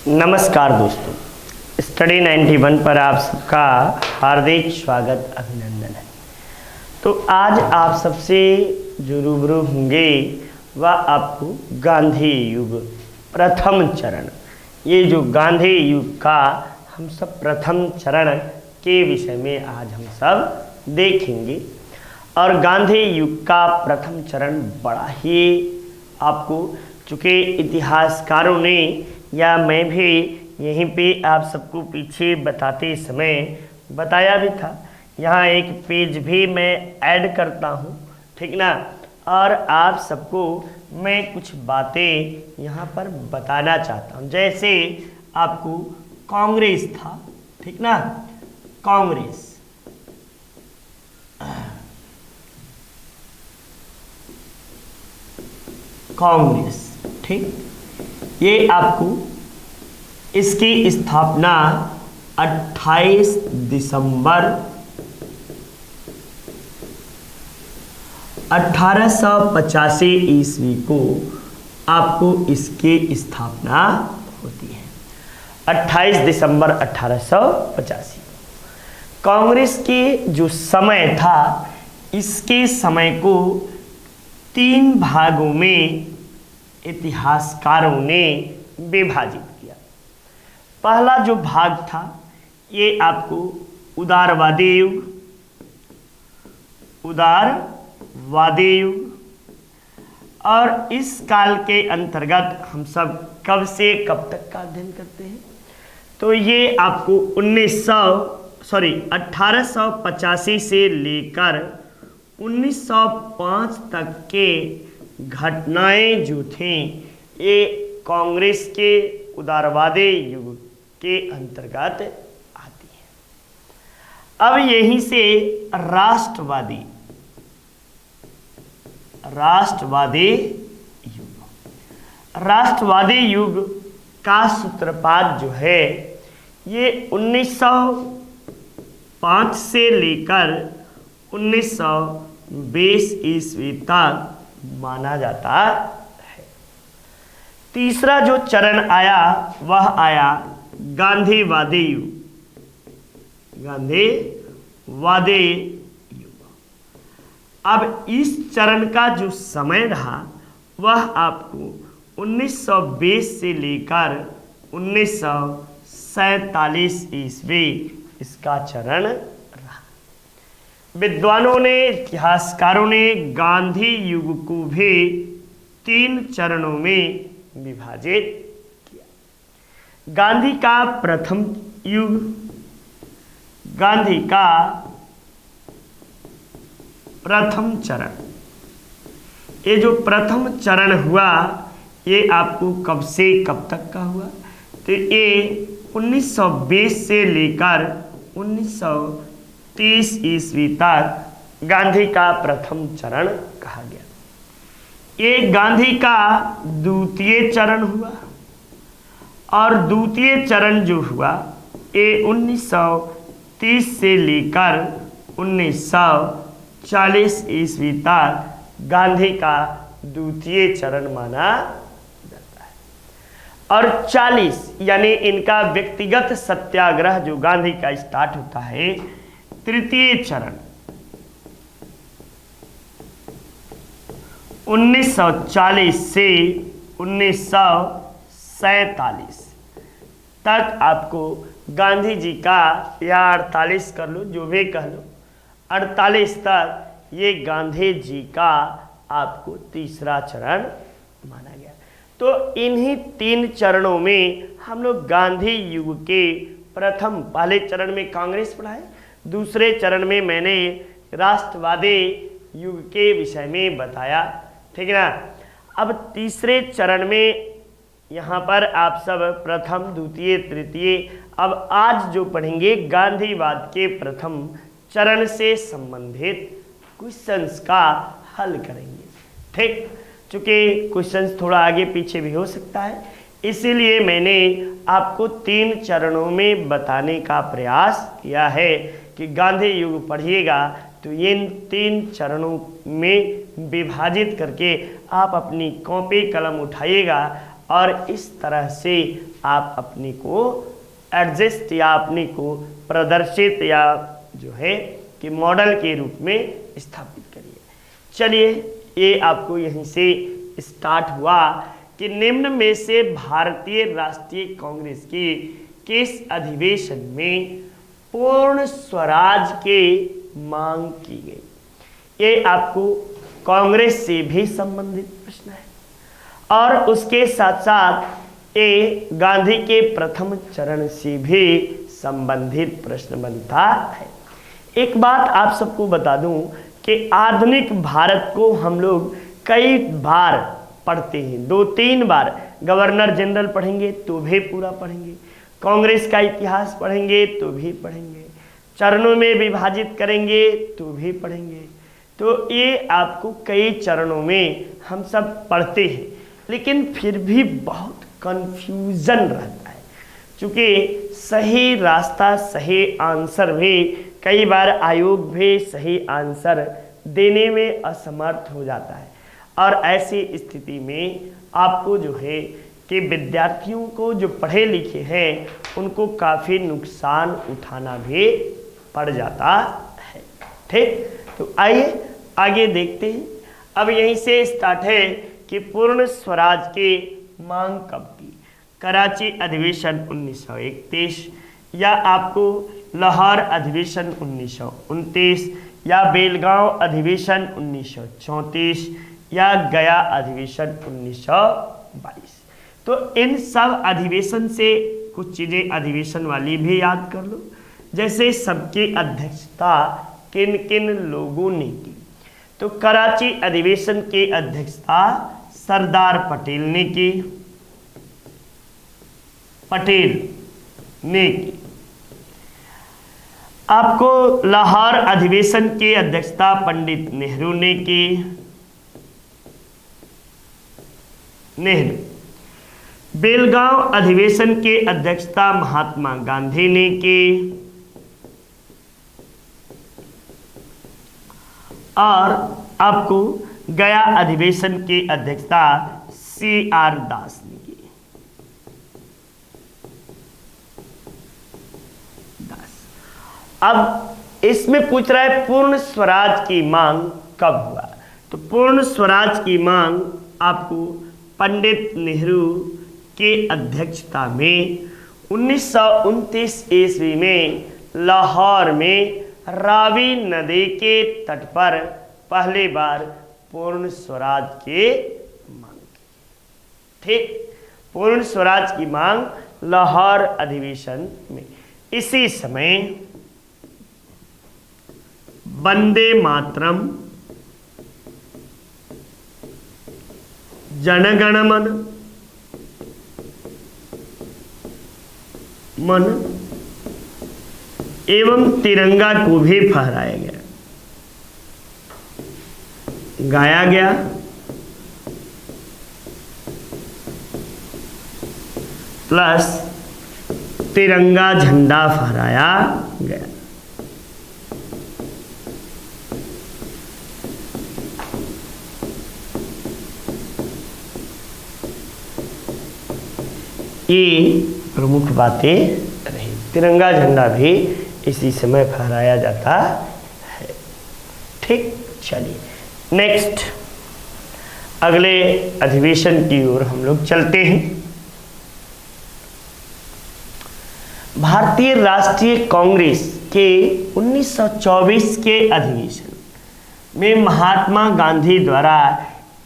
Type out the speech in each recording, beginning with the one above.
नमस्कार दोस्तों, स्टडी 91 पर आप सबका हार्दिक स्वागत अभिनंदन है। तो आज आप सबसे जो रूबरू होंगे वह आपको गांधी युग प्रथम चरण, ये जो गांधी युग का हम सब प्रथम चरण के विषय में आज हम सब देखेंगे। और गांधी युग का प्रथम चरण बड़ा ही आपको, चूँकि इतिहासकारों ने या मैं भी यहीं पे आप सबको पीछे बताते समय बताया भी था, यहाँ एक पेज भी मैं ऐड करता हूँ, ठीक ना। और आप सबको मैं कुछ बातें यहाँ पर बताना चाहता हूँ। जैसे आपको कांग्रेस था, ठीक ना, कांग्रेस ठीक, ये आपको इसकी स्थापना 28 दिसंबर 1885 ईस्वी को आपको इसकी स्थापना होती है। 28 दिसंबर 1885। कांग्रेस के जो समय था, इसके समय को 3 भागों में इतिहासकारों ने विभाजित किया। पहला जो भाग था ये आपको उदारवादी युग, और इस काल के अंतर्गत हम सब कब से कब तक का अध्ययन करते हैं, तो ये आपको 1885 से लेकर 1905 तक के घटनाएं जो थीं, ये कांग्रेस के उदारवादी युग के अंतर्गत आती है। अब यहीं से राष्ट्रवादी युग का सूत्रपात जो है ये 1905 से लेकर 1920 ईस्वी तक माना जाता है। तीसरा जो चरण आया वह आया गांधीवादी युग। अब इस चरण का जो समय रहा वह आपको 1920 से लेकर 1947 ईस्वी इसका चरण रहा। विद्वानों ने, इतिहासकारों ने गांधी युग को भी 3 चरणों में विभाजित किया। गांधी का प्रथम चरण, ये जो प्रथम चरण हुआ ये आपको कब से कब तक का हुआ, तो ये 1920 से लेकर 1930 ईस्वी तक गांधी का प्रथम चरण कहा गया। ये गांधी का द्वितीय चरण हुआ, और द्वितीय चरण जो हुआ ये 1930 से लेकर 1940 ईस्वी तक गांधी का द्वितीय चरण माना जाता है। और 40 यानी इनका व्यक्तिगत सत्याग्रह जो गांधी का स्टार्ट होता है, तृतीय चरण 1940 से 1947 तक आपको गांधी जी का, या 48 कर लो, जो भी कह लो, 48 तक ये गांधी जी का आपको तीसरा चरण माना गया। तो इन्हीं 3 चरणों में हम लोग गांधी युग के पहले चरण में कांग्रेस पढ़ाए, दूसरे चरण में मैंने राष्ट्रवादी युग के विषय में बताया, ठीक है ना। अब तीसरे चरण में यहाँ पर आप सब प्रथम, द्वितीय, तृतीय, अब आज जो पढ़ेंगे गांधीवाद के प्रथम चरण से संबंधित क्वेश्चंस का हल करेंगे, ठीक। चूँकि क्वेश्चंस थोड़ा आगे पीछे भी हो सकता है, इसीलिए मैंने आपको 3 चरणों में बताने का प्रयास किया है कि गांधी युग पढ़िएगा तो इन 3 चरणों में विभाजित करके आप अपनी कॉपी कलम उठाइएगा और इस तरह से आप अपने को एडजस्ट या अपने को प्रदर्शित या जो है कि मॉडल के रूप में स्थापित करिए। चलिए, ये आपको यहीं से स्टार्ट हुआ कि निम्न में से भारतीय राष्ट्रीय कांग्रेस की किस अधिवेशन में पूर्ण स्वराज के मांग की गई। ये आपको कांग्रेस से भी संबंधित प्रश्न है और उसके साथ साथ ये गांधी के प्रथम चरण से भी संबंधित प्रश्न बनता है। एक बात आप सबको बता दूं कि आधुनिक भारत को हम लोग कई बार पढ़ते हैं, 2-3 बार। गवर्नर जनरल पढ़ेंगे तो भी पूरा पढ़ेंगे, कांग्रेस का इतिहास पढ़ेंगे तो भी पढ़ेंगे, चरणों में विभाजित करेंगे तो भी पढ़ेंगे। तो ये आपको कई चरणों में हम सब पढ़ते हैं, लेकिन फिर भी बहुत कंफ्यूजन रहता है, क्योंकि सही रास्ता सही आंसर भी कई बार आयोग भी सही आंसर देने में असमर्थ हो जाता है। और ऐसी स्थिति में आपको जो है कि विद्यार्थियों को जो पढ़े लिखे हैं उनको काफ़ी नुकसान उठाना भी पड़ जाता है। ठीक, तो आइए आगे देखते हैं। अब यहीं से स्टार्ट है कि पूर्ण स्वराज की मांग कब की। कराची अधिवेशन 1931 या आपको लाहौर अधिवेशन 1929 या बेलगांव अधिवेशन 1934 या गया अधिवेशन 1922। तो इन सब अधिवेशन से कुछ चीज़ें अधिवेशन वाली भी याद कर लो, जैसे सबकी अध्यक्षता किन किन लोगों ने की। तो कराची अधिवेशन की अध्यक्षता सरदार पटेल ने की, आपको लाहौर अधिवेशन की अध्यक्षता पंडित नेहरू ने की, बेलगांव अधिवेशन की अध्यक्षता महात्मा गांधी ने की और आपको गया अधिवेशन की अध्यक्षता CR दास ने की। अब इसमें पूछ रहा है पूर्ण स्वराज की मांग कब हुआ। तो पूर्ण स्वराज की मांग आपको पंडित नेहरू के अध्यक्षता में 1929 ईस्वी में लाहौर में रावी नदी के तट पर पहली बार पूर्ण स्वराज की मांग की। ठीक, पूर्ण स्वराज की मांग लाहौर अधिवेशन में। इसी समय वंदे मातरम, जनगण मन एवं तिरंगा को भी फहराया गया, गाया गया। प्लस तिरंगा झंडा फहराया गया। ये प्रमुख बातें रही। तिरंगा झंडा भी इसी समय फहराया जाता है। ठीक, चलिए नेक्स्ट अगले अधिवेशन की ओर हम लोग चलते हैं। भारतीय राष्ट्रीय कांग्रेस के 1924 के अधिवेशन में महात्मा गांधी द्वारा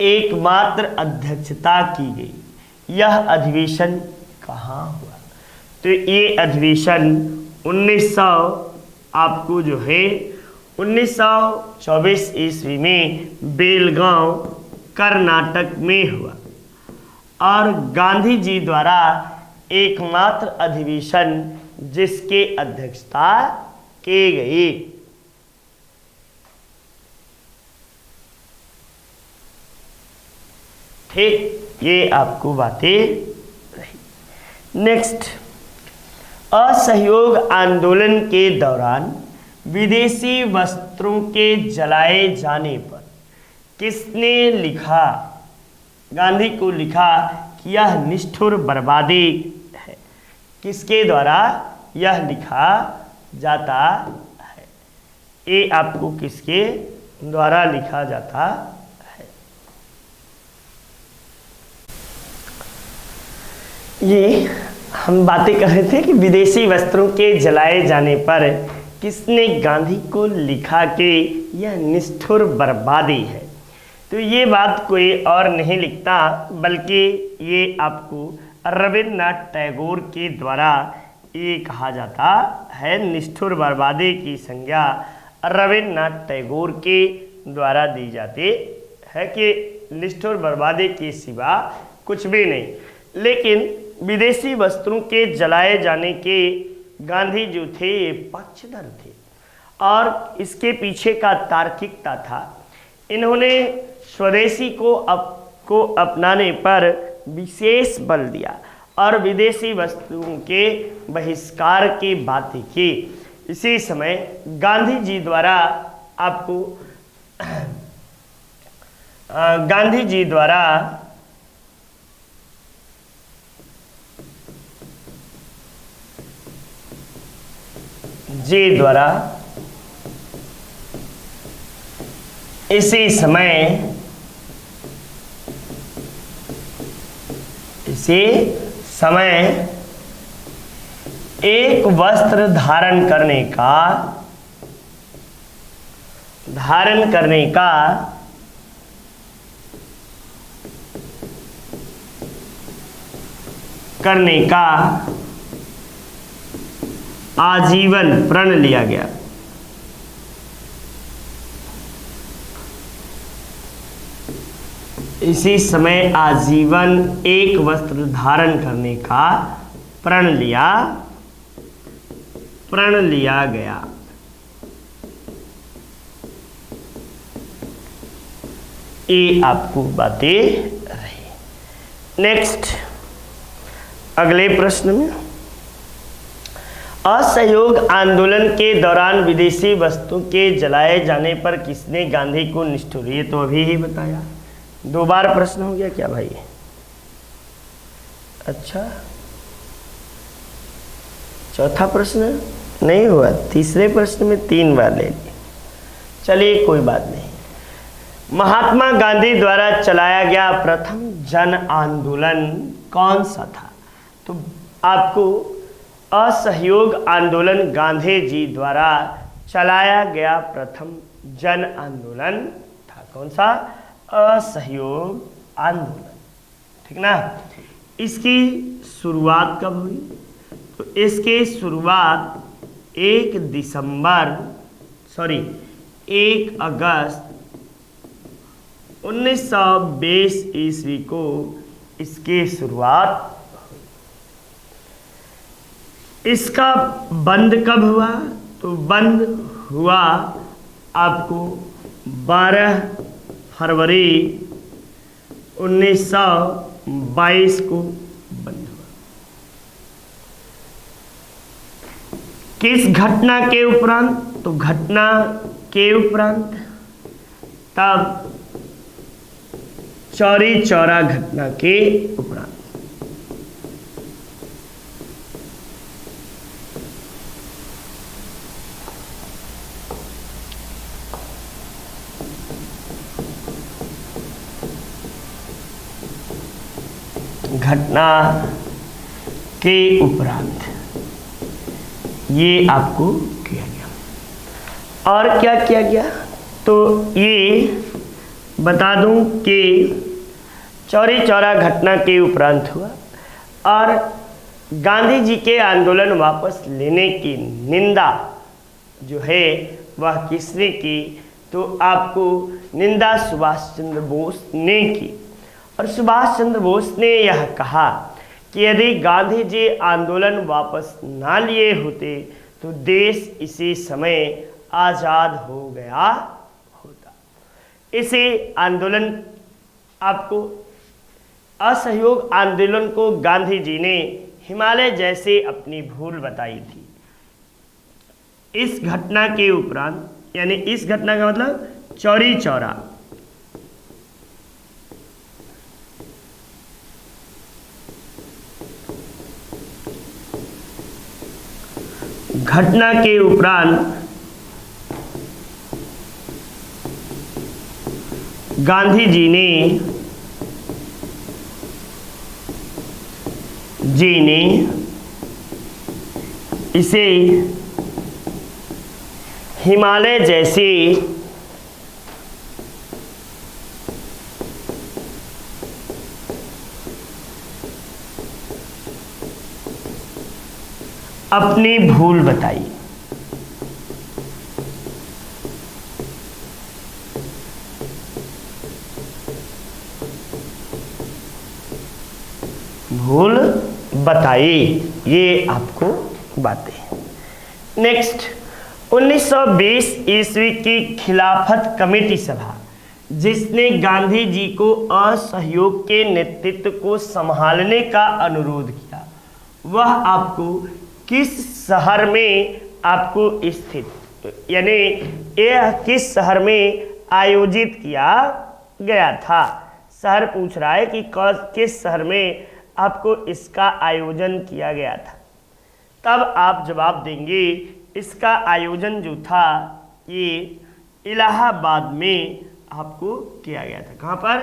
एकमात्र अध्यक्षता की गई। यह अधिवेशन कहाँ हुआ? तो ये अधिवेशन 1900 आपको जो है 1924 ईस्वी में बेलगांव कर्नाटक में हुआ और गांधी जी द्वारा एकमात्र अधिवेशन जिसके अध्यक्षता की गई। ठीक, ये आपको बातें रही। नेक्स्ट, असहयोग आंदोलन के दौरान विदेशी वस्त्रों के जलाए जाने पर किसने लिखा, गांधी को लिखा यह निष्ठुर बर्बादी है। किसके द्वारा यह लिखा जाता है? ये आपको किसके द्वारा लिखा जाता है? ये हम बातें कर रहे थे कि विदेशी वस्त्रों के जलाए जाने पर किसने गांधी को लिखा कि यह निष्ठुर बर्बादी है। तो ये बात कोई और नहीं लिखता बल्कि ये आपको रविन्द्रनाथ टैगोर के द्वारा ये कहा जाता है। निष्ठुर बर्बादी की संज्ञा रविन्द्रनाथ टैगोर के द्वारा दी जाती है कि निष्ठुर बर्बादी के सिवा कुछ भी नहीं। लेकिन विदेशी वस्त्रों के जलाए जाने के गांधी जो थे ये पक्षधर थे और इसके पीछे का तार्किकता था। इन्होंने स्वदेशी को अपनाने पर विशेष बल दिया और विदेशी वस्तुओं के बहिष्कार की बातें की। इसी समय गांधी जी द्वारा आपको गांधी जी द्वारा इसी समय एक वस्त्र धारण करने का आजीवन प्रण लिया गया। इसी समय आजीवन एक वस्त्र धारण करने का प्रण लिया गया। ये आपको बातें रही। नेक्स्ट अगले प्रश्न में, असहयोग आंदोलन के दौरान विदेशी वस्तु के जलाए जाने पर किसने गांधी को निष्ठुर, ये तो अभी ही बताया। 2 बार प्रश्न हो गया क्या भाई? अच्छा, चौथा प्रश्न नहीं हुआ, तीसरे प्रश्न में 3 बार ले लिए। चलिए कोई बात नहीं। महात्मा गांधी द्वारा चलाया गया प्रथम जन आंदोलन कौन सा था? तो आपको असहयोग आंदोलन गांधी जी द्वारा चलाया गया प्रथम जन आंदोलन था। कौन सा? असहयोग आंदोलन, ठीक ना। इसकी शुरुआत कब हुई? तो इसकी शुरुआत 1 अगस्त 1920 ईस्वी को इसकी शुरुआत। इसका बंद कब हुआ? तो बंद हुआ आपको 12 फरवरी 1922 को बंद हुआ। किस घटना के उपरांत? तो घटना के उपरांत तब चौरी चौरा घटना के उपरांत। घटना के उपरांत ये आपको किया गया। और क्या किया गया? तो ये बता दूं कि चौरी चौरा घटना के उपरांत हुआ और गांधी जी के आंदोलन वापस लेने की निंदा जो है वह किसने की? तो आपको निंदा सुभाष चंद्र बोस ने की। और सुभाष चंद्र बोस ने यह कहा कि यदि गांधी जी आंदोलन वापस ना लिए होते तो देश इसी समय आज़ाद हो गया होता। इसे आंदोलन आपको असहयोग आंदोलन को गांधी जी ने हिमालय जैसे अपनी भूल बताई थी। इस घटना के उपरांत, यानी इस घटना का मतलब चौरी चौरा, घटना के उपरांत गांधी जी ने इसे हिमालय जैसे अपनी भूल बताई। भूल बताई, ये आपको बातें। नेक्स्ट, 1920 ईस्वी की खिलाफत कमेटी सभा, जिसने गांधी जी को असहयोग के नेतृत्व को संभालने का अनुरोध किया, वह आपको किस शहर में आपको स्थित, यानी यह किस शहर में आयोजित किया गया था। शहर पूछ रहा है कि किस शहर में आपको इसका आयोजन किया गया था। तब आप जवाब देंगे इसका आयोजन जो था ये इलाहाबाद में आपको किया गया था। कहाँ पर?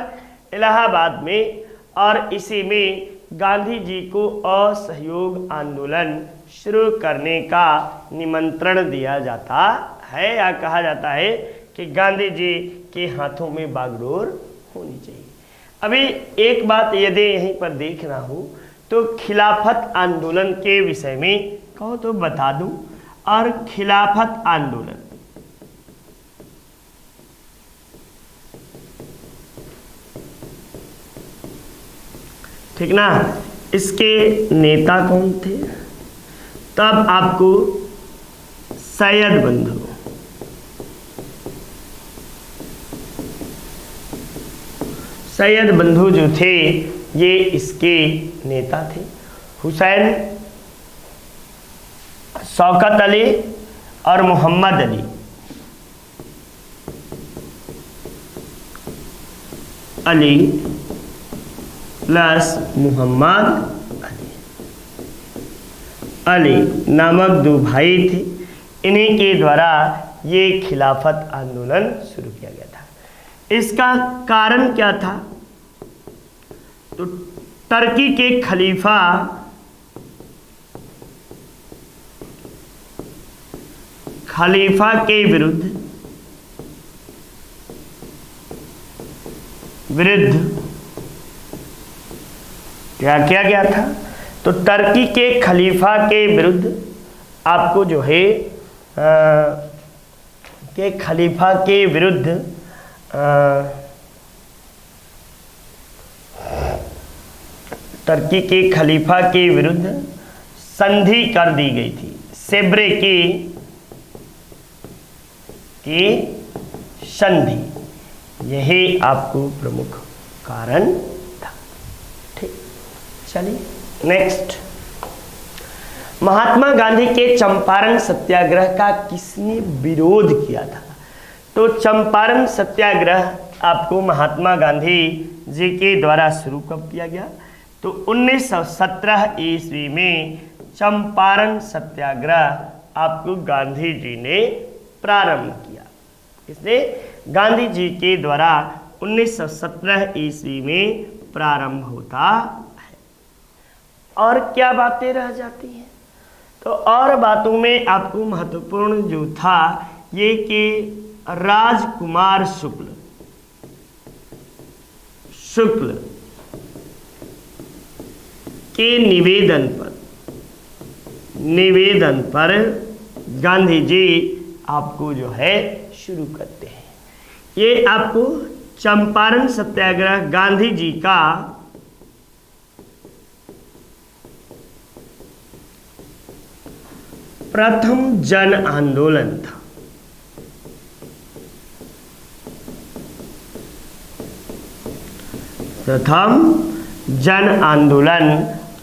इलाहाबाद में। और इसी में गांधी जी को असहयोग आंदोलन शुरू करने का निमंत्रण दिया जाता है, या कहा जाता है कि गांधी जी के हाथों में बागडोर होनी चाहिए। अभी एक बात यदि यहीं पर देखना हो तो खिलाफत आंदोलन के विषय में कहो तो बता दूं। और खिलाफत आंदोलन ठीक ना, इसके नेता कौन थे? तब आपको सैयद बंधु, सैयद बंधु जो थे ये इसके नेता थे। हुसैन, शौकत अली और मोहम्मद अली, अली प्लस मोहम्मद अली नामक दो भाई थे। इन्हीं के द्वारा ये खिलाफत आंदोलन शुरू किया गया था। इसका कारण क्या था? तो टर्की के खलीफा के विरुद्ध क्या किया गया था? तो टर्की के खलीफा के विरुद्ध आपको जो है के खलीफा के विरुद्ध टर्की के खलीफा के विरुद्ध संधि कर दी गई थी। सेब्रे की संधि, यही आपको प्रमुख कारण था। ठीक, चलिए नेक्स्ट। महात्मा गांधी के चंपारण सत्याग्रह का किसने विरोध किया था? तो चंपारण सत्याग्रह आपको महात्मा गांधी जी के द्वारा शुरू कब किया गया? तो 1917 ईस्वी में चंपारण सत्याग्रह आपको गांधी जी ने प्रारंभ किया। इसने गांधी जी के द्वारा 1917 ईस्वी में प्रारंभ होता है। और क्या बातें रह जाती हैं? तो और बातों में आपको महत्वपूर्ण जो था ये कि राजकुमार शुक्ल के निवेदन पर गांधी जी आपको जो है शुरू करते हैं। ये आपको चंपारण सत्याग्रह गांधी जी का प्रथम जन आंदोलन था। प्रथम जन आंदोलन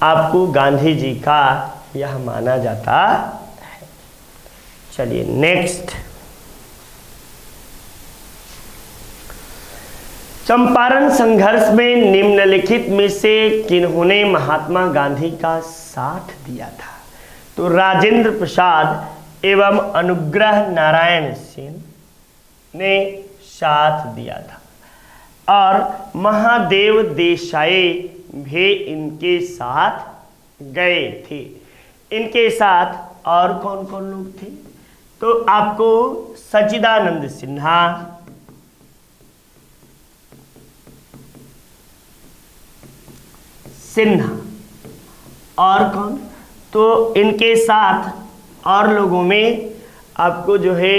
आपको गांधी जी का यह माना जाता है। चलिए नेक्स्ट। चंपारण संघर्ष में निम्नलिखित में से किन्होंने महात्मा गांधी का साथ दिया था? तो राजेंद्र प्रसाद एवं अनुग्रह नारायण सिंह ने साथ दिया था और महादेव देसाई भी इनके साथ गए थे। इनके साथ और कौन कौन लोग थे? तो आपको सच्चिदानंद सिन्हा, और कौन? तो इनके साथ और लोगों में आपको जो है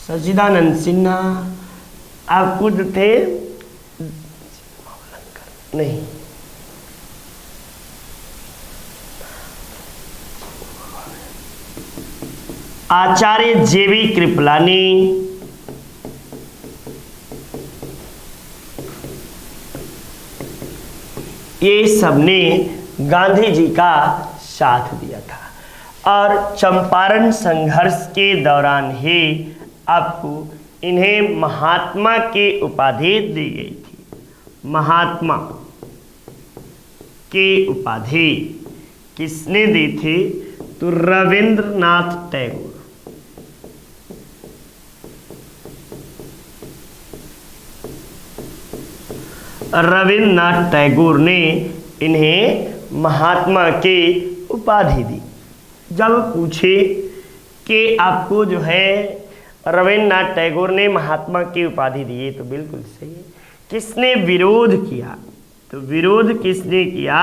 सच्चिदानंद सिन्हा, आपको जो थे नहीं, आचार्य जेबी कृपलानी, ये सबने गांधी जी का साथ दिया था और चंपारण संघर्ष के दौरान ही आपको इन्हें महात्मा की उपाधि दी गई थी। महात्मा की उपाधि किसने दी थी? तो रविंद्रनाथ टैगोर। रविंद्रनाथ टैगोर ने इन्हें महात्मा की उपाधि दी। जब पूछे कि आपको जो है रविंद्रनाथ टैगोर ने महात्मा की उपाधि दी, तो बिल्कुल सही है। किसने विरोध किया? तो विरोध किसने किया?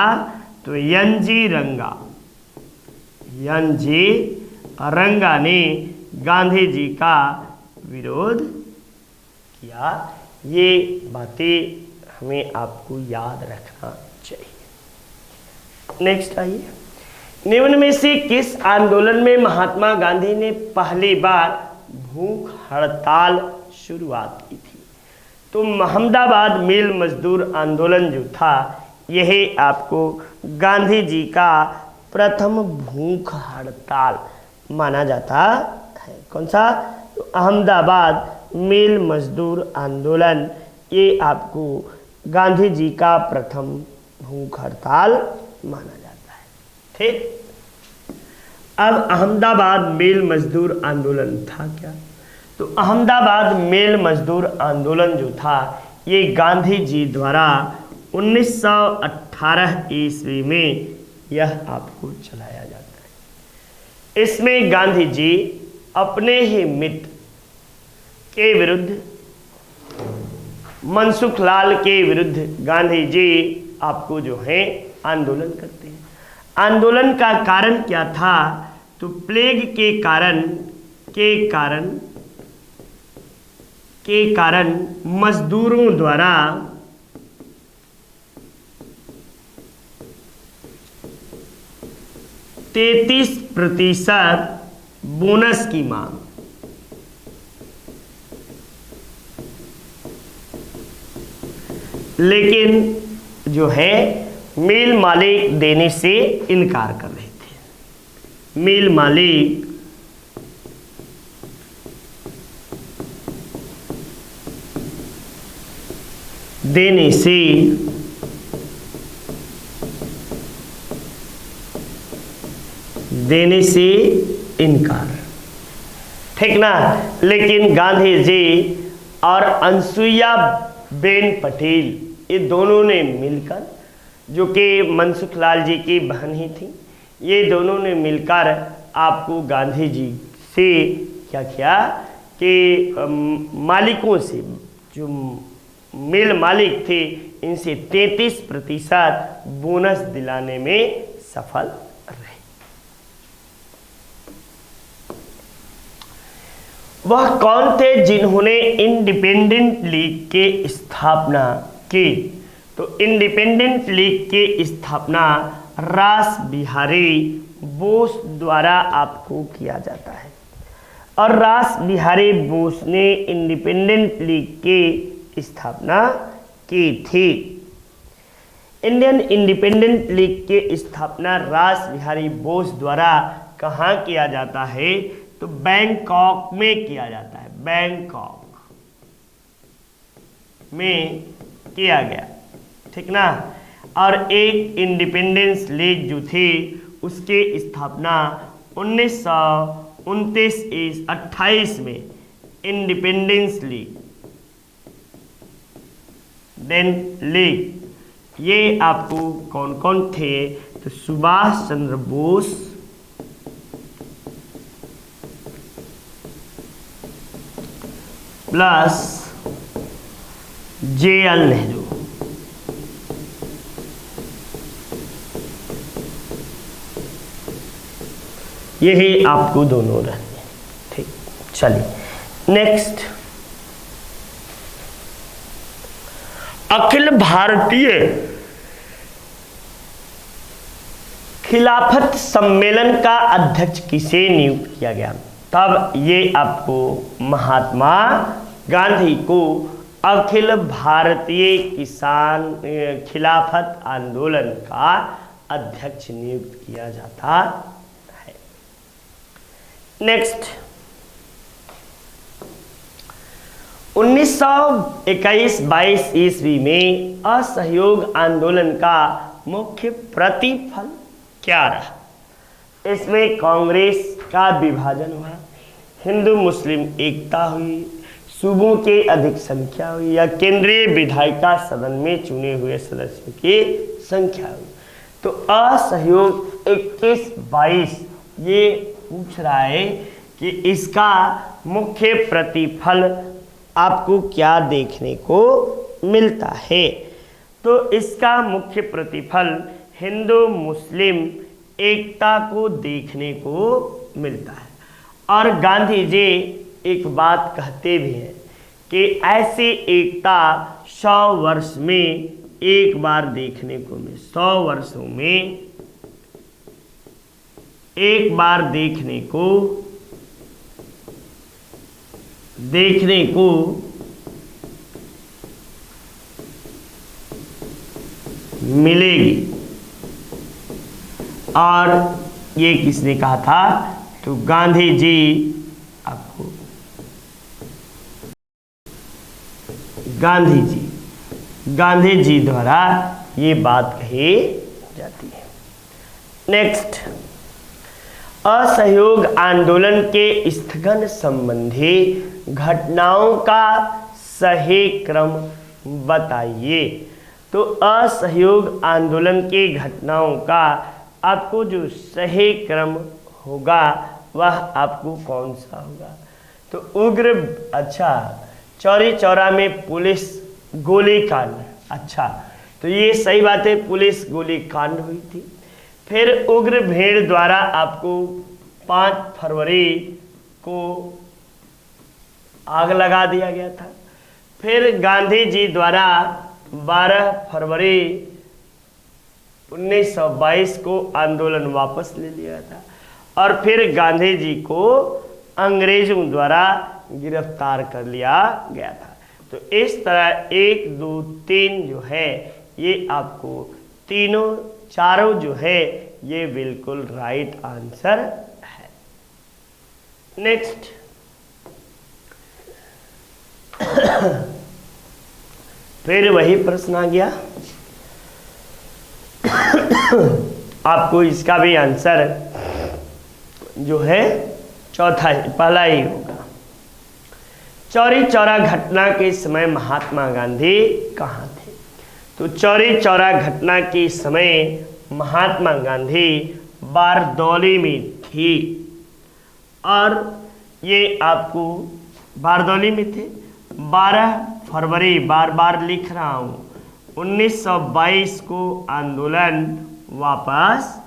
तो एन.जी. रंगा। एन.जी. रंगा ने गांधी जी का विरोध किया। ये बातें हमें आपको याद रखना चाहिए। नेक्स्ट आइए, निम्न में से किस आंदोलन में महात्मा गांधी ने पहली बार भूख हड़ताल शुरुआत की थी? तो अहमदाबाद मिल मजदूर आंदोलन जो था, यही आपको गांधी जी का प्रथम भूख हड़ताल माना जाता है। कौन सा? तो अहमदाबाद मिल मजदूर आंदोलन, ये आपको गांधी जी का प्रथम भूख हड़ताल माना जाता है। ठीक, अब अहमदाबाद मिल मजदूर आंदोलन था क्या? तो अहमदाबाद मिल मजदूर आंदोलन जो था, ये गांधी जी द्वारा 1918 ईस्वी में यह आपको चलाया जाता है। इसमें गांधी जी अपने ही मित्र के विरुद्ध, मनसुख लाल के विरुद्ध गांधी जी आपको जो है आंदोलन करते हैं। आंदोलन का कारण क्या था? तो प्लेग के कारण मजदूरों द्वारा %33 बोनस की मांग। लेकिन जो है मिल मालिक देने से इनकार कर रहे थे। मिल मालिक देने से इनकार, ठीक ना। लेकिन गांधी जी और अनसुईया बेन पटेल, ये दोनों ने मिलकर, जो कि मनसुख लाल जी की बहन ही थी, ये दोनों ने मिलकर आपको गांधी जी से क्या किया कि मालिकों से, जो मिल मालिक थे, इनसे 33% बोनस दिलाने में सफल रहे। वह कौन थे जिन्होंने इंडिपेंडेंट लीग की स्थापना की? तो इंडिपेंडेंट लीग की स्थापना रास बिहारी बोस द्वारा आपको किया जाता है। और रास बिहारी बोस ने इंडिपेंडेंट लीग की स्थापना की थी। इंडियन इंडिपेंडेंट लीग की स्थापना रास बिहारी बोस द्वारा कहाँ किया जाता है? तो बैंकॉक में किया जाता है। बैंकॉक में किया गया। ठीक ना। और एक इंडिपेंडेंस लीग जो थी उसके स्थापना 1929 में इंडिपेंडेंस लीग देन लीग, ये आपको कौन कौन थे, तो सुभाष चंद्र बोस, प्लस JL नेहरू। यही आपको दोनों रहते हैं, ठीक। चलिए नेक्स्ट, अखिल भारतीय खिलाफत सम्मेलन का अध्यक्ष किसे नियुक्त किया गया, तब ये आपको महात्मा गांधी को अखिल भारतीय किसान खिलाफत आंदोलन का अध्यक्ष नियुक्त किया जाता है। नेक्स्ट, 1921-22 ईस्वी में असहयोग आंदोलन का मुख्य प्रतिफल क्या रहा। इसमें कांग्रेस का विभाजन हुआ, हिंदू मुस्लिम एकता हुई, सूबों के अधिक संख्या हुई, या केंद्रीय विधायिका सदन में चुने हुए सदस्यों की संख्या हुई। तो असहयोग 21-22 ये पूछ रहा है कि इसका मुख्य प्रतिफल आपको क्या देखने को मिलता है। तो इसका मुख्य प्रतिफल हिंदू मुस्लिम एकता को देखने को मिलता है। और गांधी जी एक बात कहते भी हैं कि ऐसी एकता 100 वर्ष में एक बार देखने को मिले, 100 वर्षों में एक बार देखने को मिलेगी। और ये किसने कहा था, तो गांधी जी, आपको गांधी जी द्वारा ये बात कही जाती है। नेक्स्ट, असहयोग आंदोलन के स्थगन संबंधी घटनाओं का सही क्रम बताइए। तो असहयोग आंदोलन के घटनाओं का आपको जो सही क्रम होगा वह आपको कौन सा होगा, तो उग्र, अच्छा, चौरी चौरा में पुलिस गोलीकांड, अच्छा, तो ये सही बात है, पुलिस गोलीकांड हुई थी। फिर उग्र भीड़ द्वारा आपको 5 फरवरी को आग लगा दिया गया था। फिर गांधी जी द्वारा 12 फरवरी 1922 को आंदोलन वापस ले लिया था। और फिर गांधी जी को अंग्रेजों द्वारा गिरफ्तार कर लिया गया था। तो इस तरह 1, 2, 3 जो है ये आपको तीनों चारों जो है ये बिल्कुल राइट आंसर है। नेक्स्ट, फिर वही प्रश्न आ गया आपको इसका भी आंसर जो है चौथा पहला ही होगा। चौरी चौरा घटना के समय महात्मा गांधी कहाँ थे, तो चौरी चौरा घटना के समय महात्मा गांधी बारदौली में थी। और ये आपको बारदौली में थे। 12 फरवरी, बार बार लिख रहा हूँ, 1922 को आंदोलन वापस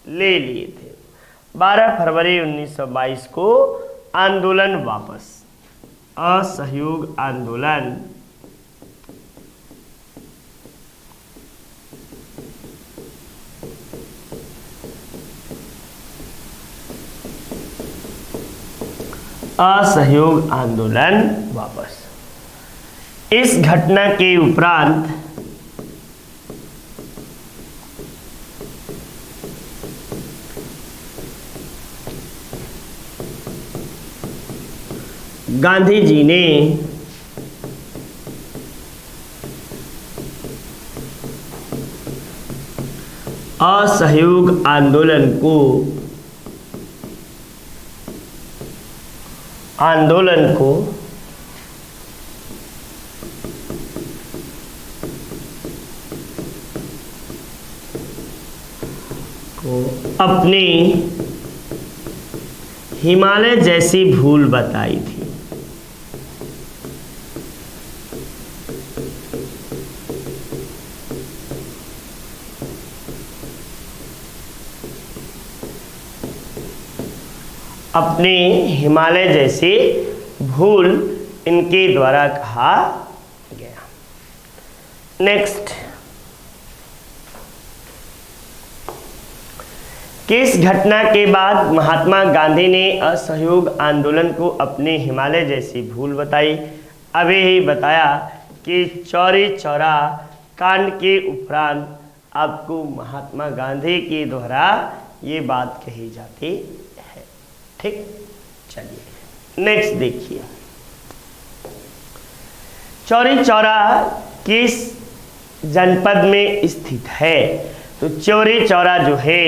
ले लिए थे। 12 फरवरी 1922 को आंदोलन वापस, असहयोग आंदोलन असहयोग आंदोलन वापस। इस घटना के उपरांत गांधी जी ने असहयोग आंदोलन को अपनी हिमालय जैसी भूल बताई थी। अपने हिमालय जैसी भूल इनके द्वारा कहा गया। नेक्स्ट, किस घटना के बाद महात्मा गांधी ने असहयोग आंदोलन को अपने हिमालय जैसी भूल बताई? अभी ही बताया कि चौरी चौरा कांड के उपरांत आपको महात्मा गांधी के द्वारा ये बात कही जाती है। ठीक, चलिए नेक्स्ट देखिए, चौरी चौरा किस जनपद में स्थित है? तो चौरी चौरा जो है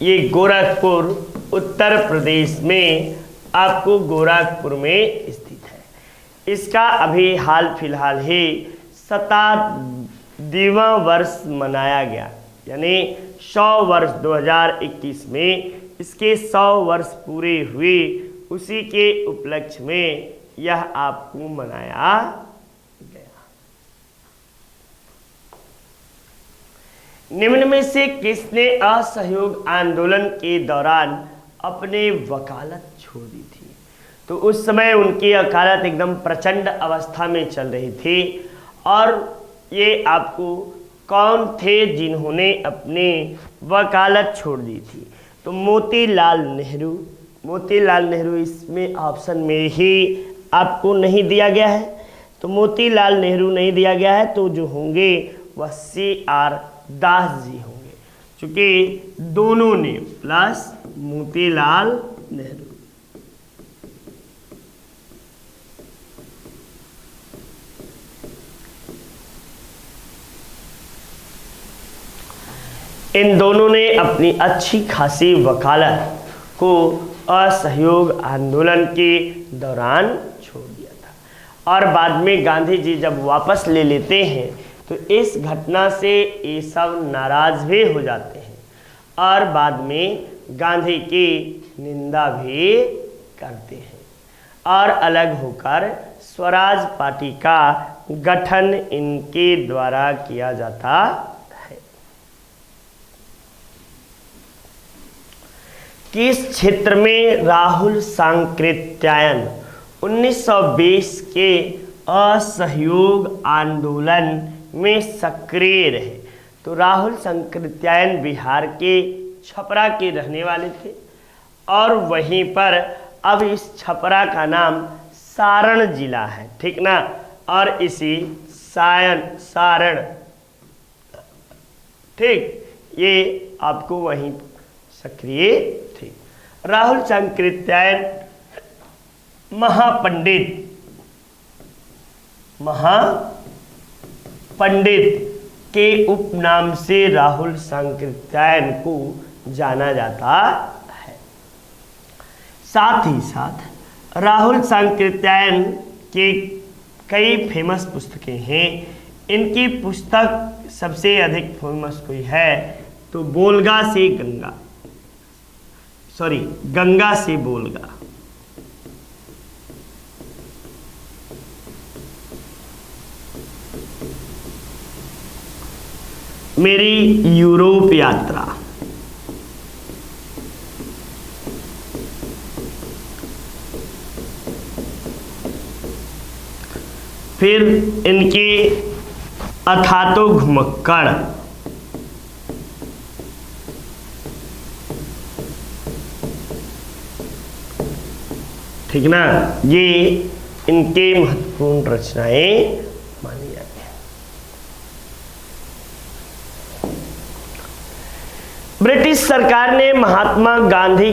ये गोरखपुर उत्तर प्रदेश में, आपको गोरखपुर में स्थित है। इसका अभी हाल फिलहाल ही 27वां वर्ष मनाया गया, यानी 100 वर्ष 2021 में इसके 100 वर्ष पूरे हुए, उसी के उपलक्ष्य में यह आपको मनाया गया। निम्न में से किसने असहयोग आंदोलन के दौरान अपने वकालत छोड़ दी थी? तो उस समय उनकी वकालत एकदम प्रचंड अवस्था में चल रही थी, और ये आपको कौन थे जिन्होंने अपने वकालत छोड़ दी थी? तो मोतीलाल नेहरू। मोतीलाल नेहरू इसमें ऑप्शन में ही आपको नहीं दिया गया है, तो मोतीलाल नेहरू नहीं दिया गया है, तो जो होंगे वह CR दास जी होंगे, क्योंकि दोनों ने प्लस मोतीलाल नेहरू। इन दोनों ने अपनी अच्छी खासी वकालत को असहयोग आंदोलन के दौरान छोड़ दिया था, और बाद में गांधी जी जब वापस ले लेते हैं तो इस घटना से ये सब नाराज भी हो जाते हैं, और बाद में गांधी की निंदा भी करते हैं, और अलग होकर स्वराज पार्टी का गठन इनके द्वारा किया जाता है। किस क्षेत्र में राहुल सांकृत्यायन 1920 के असहयोग आंदोलन में सक्रिय रहे? तो राहुल सांकृत्यायन बिहार के छपरा के रहने वाले थे, और वहीं पर अब इस छपरा का नाम सारण जिला है, ठीक ना, और इसी सारण, ठीक, ये आपको वहीं सक्रिय थे। राहुल सांकृत्यायन महापंडित के उपनाम से राहुल सांकृत्यायन को जाना जाता है। साथ ही साथ राहुल सांकृत्यायन के कई फेमस पुस्तकें हैं। इनकी पुस्तक सबसे अधिक फेमस कोई है तो गंगा से बोलगा। मेरी यूरोप यात्रा, फिर इनके अथातो घुमक्कड़, ठीक ना, ये इनके महत्वपूर्ण रचनाएं मानी जाती हैं। ब्रिटिश सरकार ने महात्मा गांधी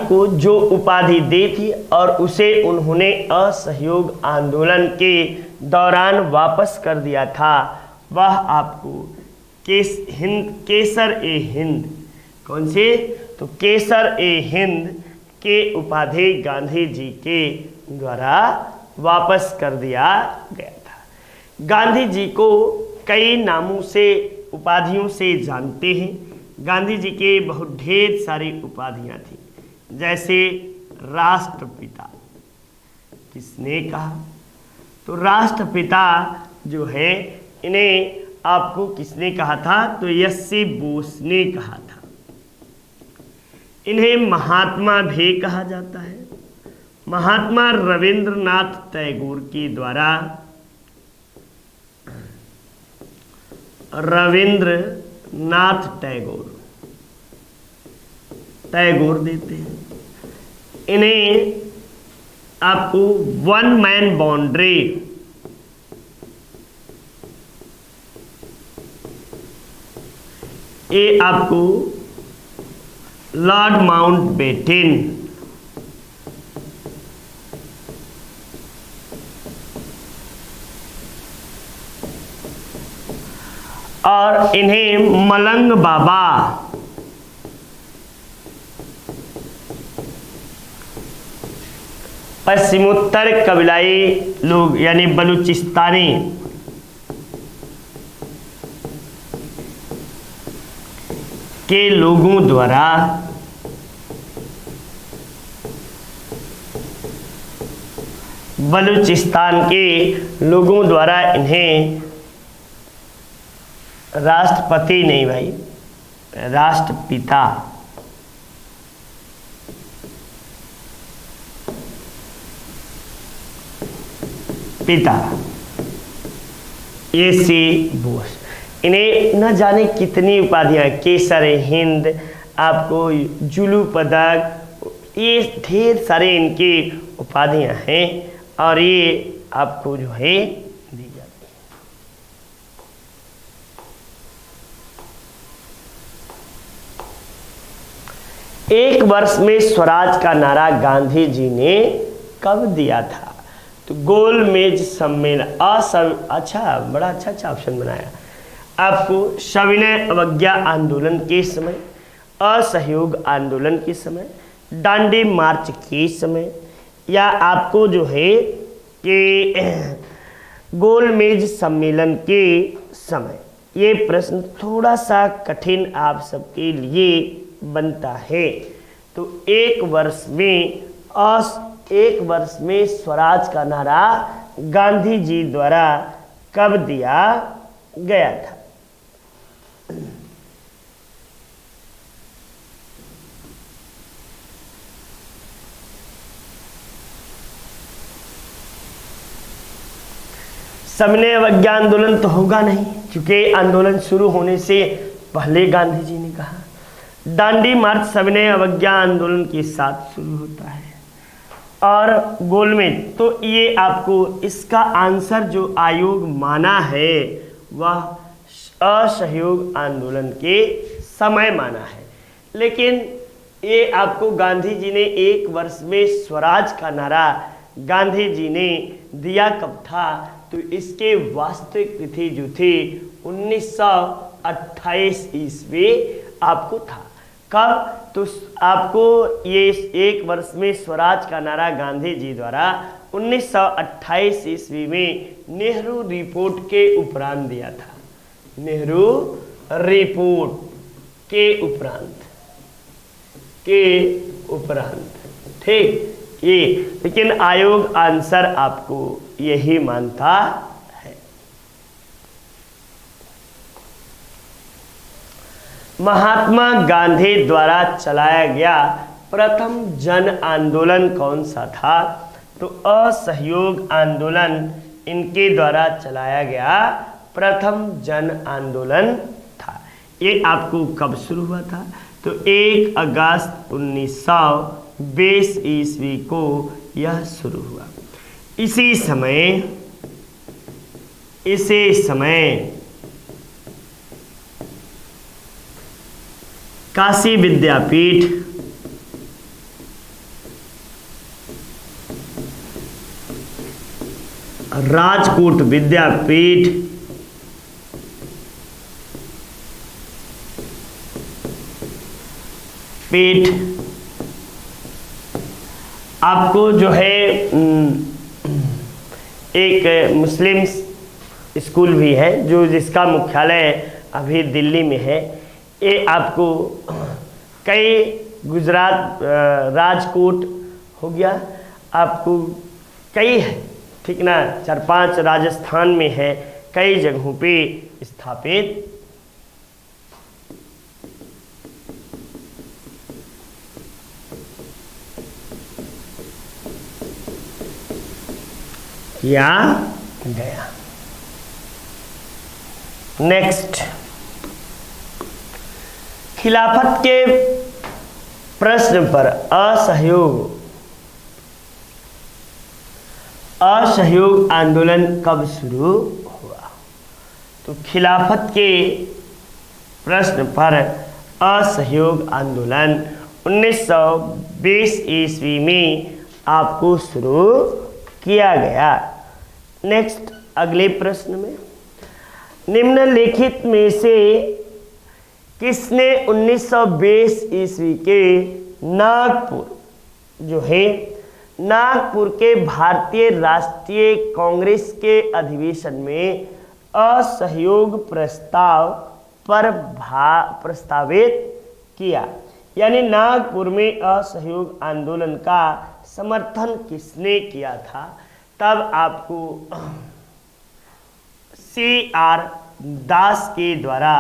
को जो उपाधि दी थी और उसे उन्होंने असहयोग आंदोलन के दौरान वापस कर दिया था, वह आपको केसर ए हिंद, कौन सी? तो केसर ए हिंद के उपाधि गांधी जी के द्वारा वापस कर दिया गया था। गांधी जी को कई नामों से, उपाधियों से जानते हैं। गांधी जी के बहुत ढेर सारी उपाधियां थी, जैसे राष्ट्रपिता। किसने कहा? तो राष्ट्रपिता जो है, इन्हें आपको किसने कहा था? तो एस.सी. बोस ने कहा था। इन्हें महात्मा भी कहा जाता है। महात्मा रविंद्रनाथ टैगोर के द्वारा, रविंद्रनाथ टैगोर देते हैं। इन्हें आपको वन मैन बाउंड्री, ये आपको लॉर्ड माउंटबेटन, और इन्हें मलंग बाबा, पश्चिमोत्तर कबीलाई लोग यानी बलूचिस्तानी के लोगों द्वारा बलूचिस्तान के लोगों द्वारा इन्हें राष्ट्रपति नहीं भाई, राष्ट्रपिता, पिता एस.सी. बोस। इन्हें न जाने कितनी उपाधियां, केसर हिंद, आपको जुलू पदक, ये ढेर सारे इनकी उपाधियां हैं और ये आपको जो है दी जाती है। एक वर्ष में स्वराज का नारा गांधी जी ने कब दिया था? तो गोलमेज सम्मेलन, अच्छा, बड़ा अच्छा ऑप्शन बनाया आपको। सविनय अवज्ञा आंदोलन के समय, असहयोग आंदोलन के समय, दांडी मार्च के समय, या आपको जो है कि गोलमेज सम्मेलन के समय। ये प्रश्न थोड़ा सा कठिन आप सबके लिए बनता है। तो एक वर्ष में स्वराज का नारा गांधी जी द्वारा कब दिया गया था? सविनय अवज्ञा आंदोलन तो होगा नहीं, क्योंकि आंदोलन शुरू होने से पहले गांधी जी ने कहा। दांडी मार्च सविनय अवज्ञा आंदोलन के साथ शुरू होता है। और गोलमेज, तो ये आपको इसका आंसर जो आयोग माना है वह असहयोग आंदोलन के समय माना है। लेकिन ये आपको गांधी जी ने एक वर्ष में स्वराज का नारा गांधी जी ने दिया कब था? तो इसके वास्तविक तिथि जो थी 1928 ईस्वी आपको था। कब? तो आपको ये एक वर्ष में स्वराज का नारा गांधी जी द्वारा 1928 ईस्वी में नेहरू रिपोर्ट के उपरांत दिया था। नेहरू रिपोर्ट के उपरांत, ठीक। ये लेकिन आयोग आंसर आपको यही मानता है। महात्मा गांधी द्वारा चलाया गया प्रथम जन आंदोलन कौन सा था? तो असहयोग आंदोलन इनके द्वारा चलाया गया प्रथम जन आंदोलन था। ये आपको कब शुरू हुआ था? तो 1 अगस्त 1920 ईस्वी को यह शुरू हुआ। इसी समय काशी विद्यापीठ, राजकोट विद्यापीठ, पीठ आपको जो है एक मुस्लिम स्कूल भी है जो जिसका मुख्यालय अभी दिल्ली में है। ये आपको कई गुजरात राजकोट हो गया, आपको कई है, ठीक ना, 4-5 राजस्थान में है, कई जगहों पे स्थापित किया गया। नेक्स्ट, खिलाफत के प्रश्न पर असहयोग आंदोलन कब शुरू हुआ? तो खिलाफत के प्रश्न पर असहयोग आंदोलन 1920 ईस्वी में आपको शुरू किया गया। नेक्स्ट, अगले प्रश्न में, निम्नलिखित में से किसने 1920 ईस्वी के नागपुर जो है नागपुर के भारतीय राष्ट्रीय कांग्रेस के अधिवेशन में असहयोग प्रस्ताव पर प्रस्तावित किया? यानी नागपुर में असहयोग आंदोलन का समर्थन किसने किया था? तब आपको C.R. दास के द्वारा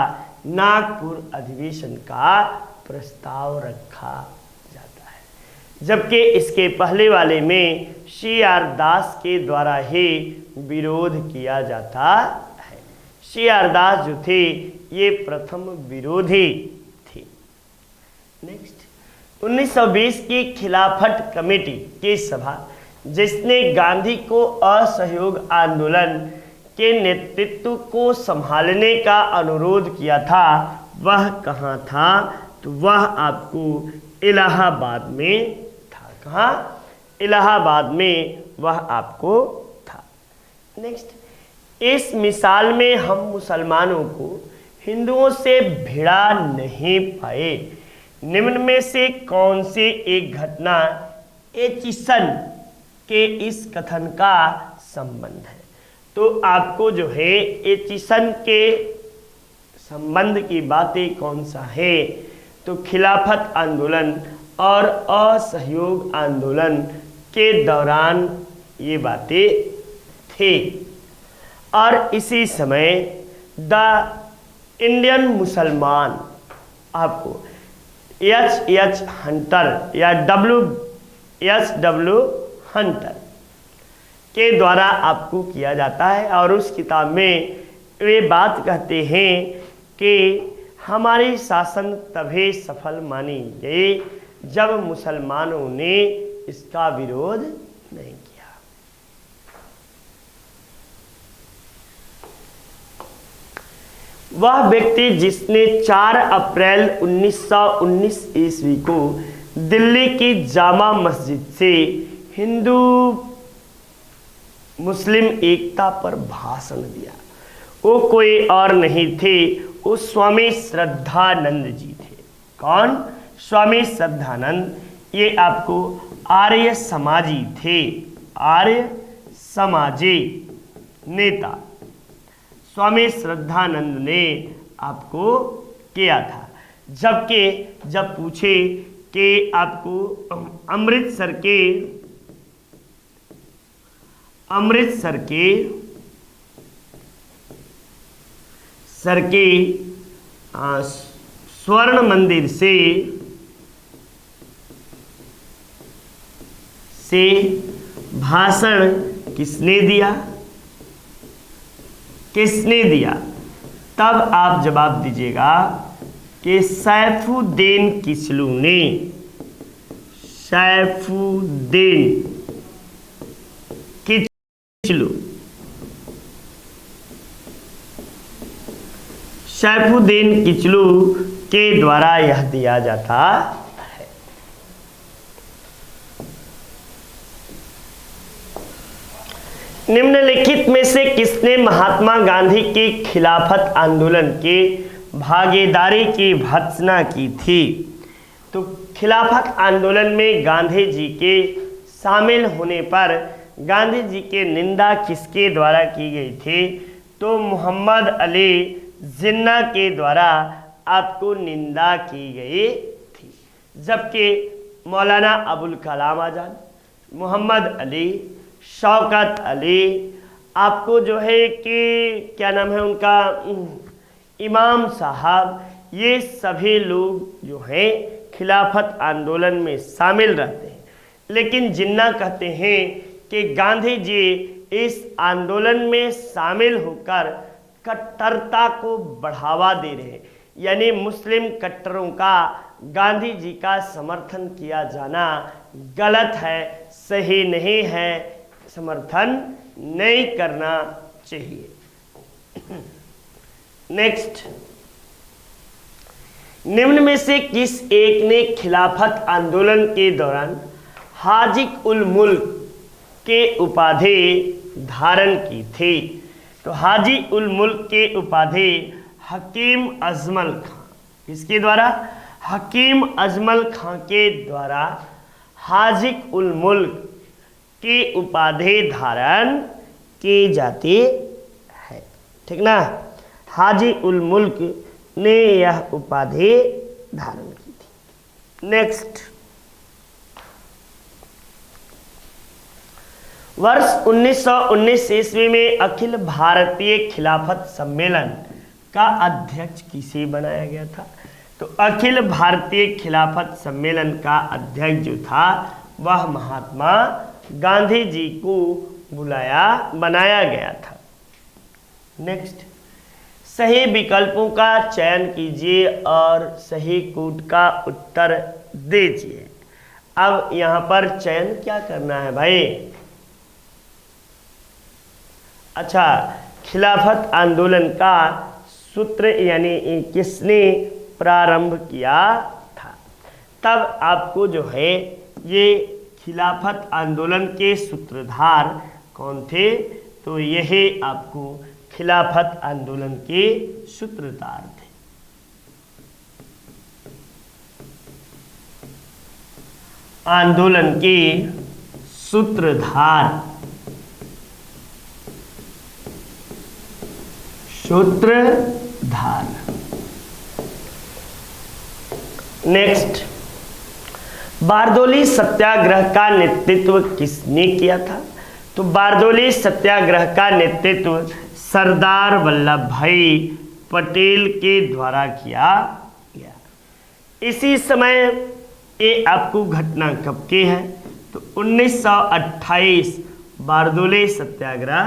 नागपुर अधिवेशन का प्रस्ताव रखा जाता है, जबकि इसके पहले वाले में C.R. दास के द्वारा ही विरोध किया जाता है। C.R. दास जो थे ये प्रथम विरोधी थे। नेक्स्ट, 1920 की खिलाफत कमेटी की सभा जिसने गांधी को असहयोग आंदोलन के नेतृत्व को संभालने का अनुरोध किया था, वह कहाँ था? तो वह आपको इलाहाबाद में था। कहाँ? इलाहाबाद में वह आपको था। नेक्स्ट, इस मिसाल में हम मुसलमानों को हिंदुओं से भिड़ा नहीं पाए। निम्न में से कौन से एक घटना एचिसन के इस कथन का संबंध है? तो आपको जो है एचिसन के संबंध की बातें कौन सा है? तो खिलाफत आंदोलन और असहयोग आंदोलन के दौरान ये बातें थी। और इसी समय द इंडियन मुसलमान आपको H. हंटर या W. हंटर के द्वारा आपको किया जाता है। और उस किताब में वे बात कहते हैं कि हमारी शासन तभी सफल मानी गई जब मुसलमानों ने इसका विरोध नहीं किया। वह व्यक्ति जिसने 4 अप्रैल 1919 ईस्वी को दिल्ली की जामा मस्जिद से हिंदू मुस्लिम एकता पर भाषण दिया, वो कोई और नहीं थे, वो स्वामी श्रद्धानंद जी थे। कौन? स्वामी श्रद्धानंद। ये आपको आर्य समाजी थे, आर्य समाजी नेता स्वामी श्रद्धानंद ने आपको किया था। जबकि जब पूछे कि आपको अमृतसर के स्वर्ण मंदिर से भाषण किसने दिया? तब आप जवाब दीजिएगा कि सैफुद्दीन किचलू ने। सैफुद्दीन किचलू के द्वारा यह दिया जाता है। निम्नलिखित में से किसने महात्मा गांधी के खिलाफत आंदोलन के भागीदारी की भर्त्सना की थी? तो खिलाफत आंदोलन में गांधी जी के शामिल होने पर गांधी जी के निंदा किसके द्वारा की गई थी? तो मोहम्मद अली जिन्ना के द्वारा आपको निंदा की गई थी। जबकि मौलाना अबुल कलाम आज़ाद, मोहम्मद अली, शौकत अली, आपको जो है कि क्या नाम है उनका, इमाम साहब, ये सभी लोग जो हैं खिलाफत आंदोलन में शामिल रहते हैं। लेकिन जिन्ना कहते हैं कि गांधी जी इस आंदोलन में शामिल होकर कट्टरता को बढ़ावा दे रहे हैं, यानी मुस्लिम कट्टरों का गांधी जी का समर्थन किया जाना गलत है, सही नहीं है, समर्थन नहीं करना चाहिए। नेक्स्ट, निम्न में से किस एक ने खिलाफत आंदोलन के दौरान हाजिक उल मुल्क के उपाधि धारण की थी? तो हाजी उल मुल्क के उपाधि हकीम अजमल खां, इसके द्वारा हकीम अजमल खां के द्वारा हाजिक उल मुल्क की उपाधि धारण की जाती है। ठीक ना, हाजी उल मुल्क ने यह उपाधि धारण की थी। नेक्स्ट, वर्ष 1919 ईस्वी में अखिल भारतीय खिलाफत सम्मेलन का अध्यक्ष किसे बनाया गया था? तो अखिल भारतीय खिलाफत सम्मेलन का अध्यक्ष जो था वह महात्मा गांधी जी को बनाया गया था। नेक्स्ट, सही विकल्पों का चयन कीजिए और सही कूट का उत्तर दीजिए। अब यहाँ पर चयन क्या करना है भाई? अच्छा, खिलाफत आंदोलन का सूत्र यानी किसने प्रारंभ किया था? तब आपको जो है ये खिलाफत आंदोलन के सूत्रधार कौन थे? तो यही आपको खिलाफत आंदोलन के सूत्रधार थे। आंदोलन के सूत्रधार, नेक्स्ट, बारदोली सत्याग्रह का नेतृत्व किसने किया था? तो बारदोली सत्याग्रह का नेतृत्व सरदार वल्लभ भाई पटेल के द्वारा किया गया। इसी समय ये आपको घटना कब की है? तो 1928 बारदोली सत्याग्रह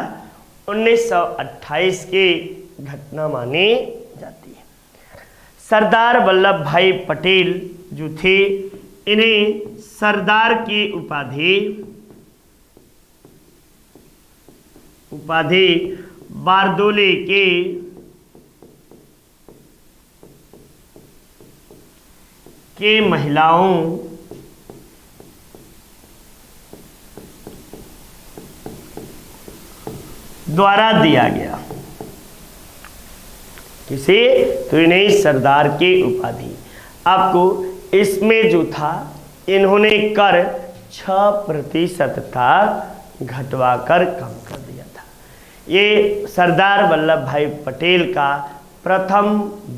1928 की घटना मानी जाती है। सरदार वल्लभ भाई पटेल जो थे, इन्हें सरदार की उपाधि बारदोली के महिलाओं द्वारा दिया गया। किसे? तो इन्हें सरदार की उपाधि। आपको इसमें जो था, इन्होंने कर 6% तक घटवाकर कम कर दिया था। ये सरदार वल्लभ भाई पटेल का प्रथम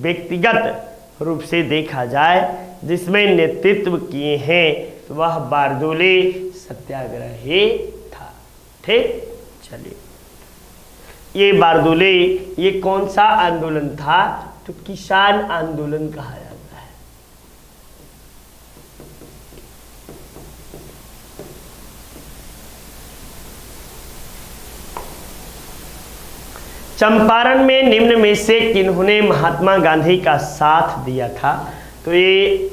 व्यक्तिगत रूप से देखा जाए जिसमें नेतृत्व किए हैं, तो वह बारदोली सत्याग्रह ही था। ठीक, चलिए, ये बारदोली ये कौन सा आंदोलन था? तो किसान आंदोलन कहा जाता है। चंपारण में निम्न में से किन्होंने महात्मा गांधी का साथ दिया था? तो ये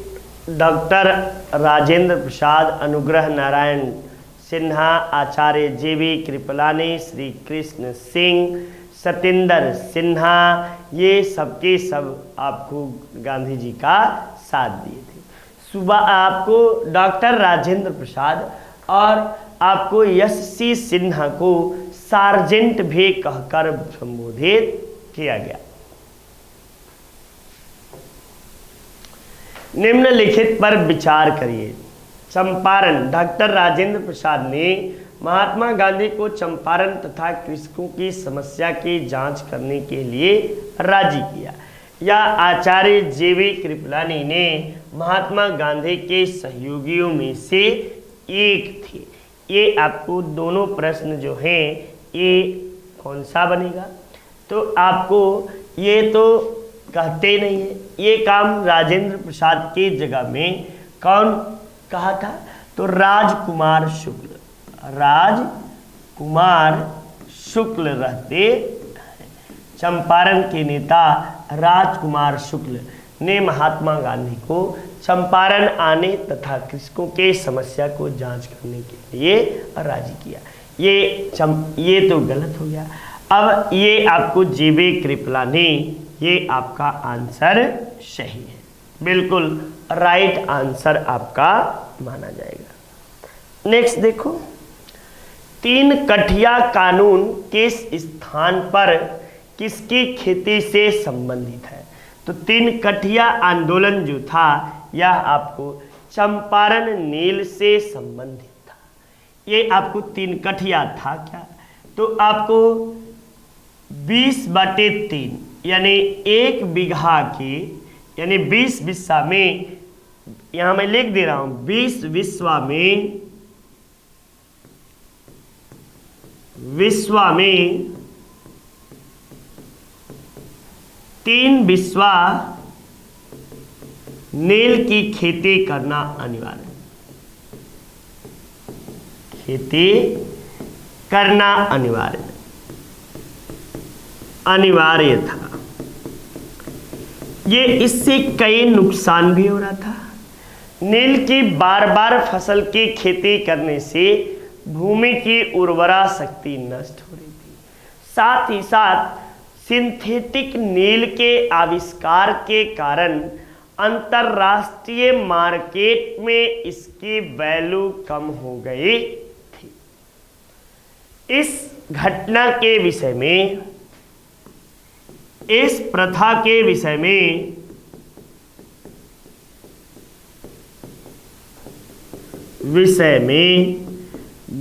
डॉक्टर राजेंद्र प्रसाद, अनुग्रह नारायण सिन्हा, आचार्य जेबी कृपलानी, श्री कृष्ण सिंह, सतेंद्र सिन्हा, ये सबके सब आपको गांधी जी का साथ दिए थे। सुबह आपको डॉक्टर राजेंद्र प्रसाद और आपको यशसी सिन्हा को सार्जेंट भी कहकर संबोधित किया गया। निम्नलिखित पर विचार करिए। चंपारण, डॉक्टर राजेंद्र प्रसाद ने महात्मा गांधी को चंपारण तथा कृषकों की समस्या की जांच करने के लिए राजी किया। या आचार्य जेवी कृपलानी ने महात्मा गांधी के सहयोगियों में से एक थे। ये आपको दोनों प्रश्न जो हैं ये कौन सा बनेगा, तो आपको ये तो कहते नहीं है, ये काम राजेंद्र प्रसाद की जगह में कौन कहा था, तो राजकुमार शुक्ल, राजकुमार शुक्ल रहते। चंपारण के नेता राजकुमार शुक्ल ने महात्मा गांधी को चंपारण आने तथा कृषकों के समस्या को जांच करने के लिए राजी किया। ये तो गलत हो गया। अब ये आपको जेबी कृपलानी, ये आपका आंसर सही है, बिल्कुल राइट आंसर आपका माना जाएगा। नेक्स्ट देखो, 3 कठिया कानून किस स्थान पर किसकी खेती से संबंधित है, तो 3 कठिया आंदोलन जो था यह आपको चंपारण नील से संबंधित था। ये आपको 3 कठिया था क्या, तो आपको 20/3 यानी 1 बीघा के यानी 20 बिस्सा में, यहां मैं लिख दे रहा हूं 20 बिस्वा में 3 बिस्वा नील की खेती करना अनिवार्य, खेती करना अनिवार्य था। ये इससे कई नुकसान भी हो रहा था। नील की बार बार फसल की खेती करने से भूमि की उर्वरा शक्ति नष्ट हो रही थी। साथ ही साथ सिंथेटिक नील के आविष्कार के कारण अंतरराष्ट्रीय मार्केट में इसकी वैल्यू कम हो गई थी। इस घटना के विषय में, इस प्रथा के विषय में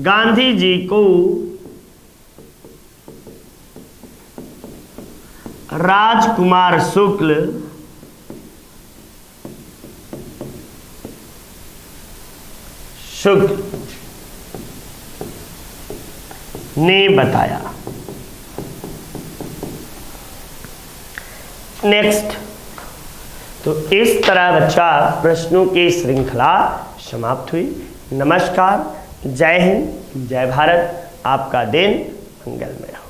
गांधी जी को राजकुमार शुक्ल ने बताया। नेक्स्ट, तो इस तरह बच्चा प्रश्नों की श्रृंखला समाप्त हुई। नमस्कार, जय हिंद, जय भारत, आपका दिन मंगलमय।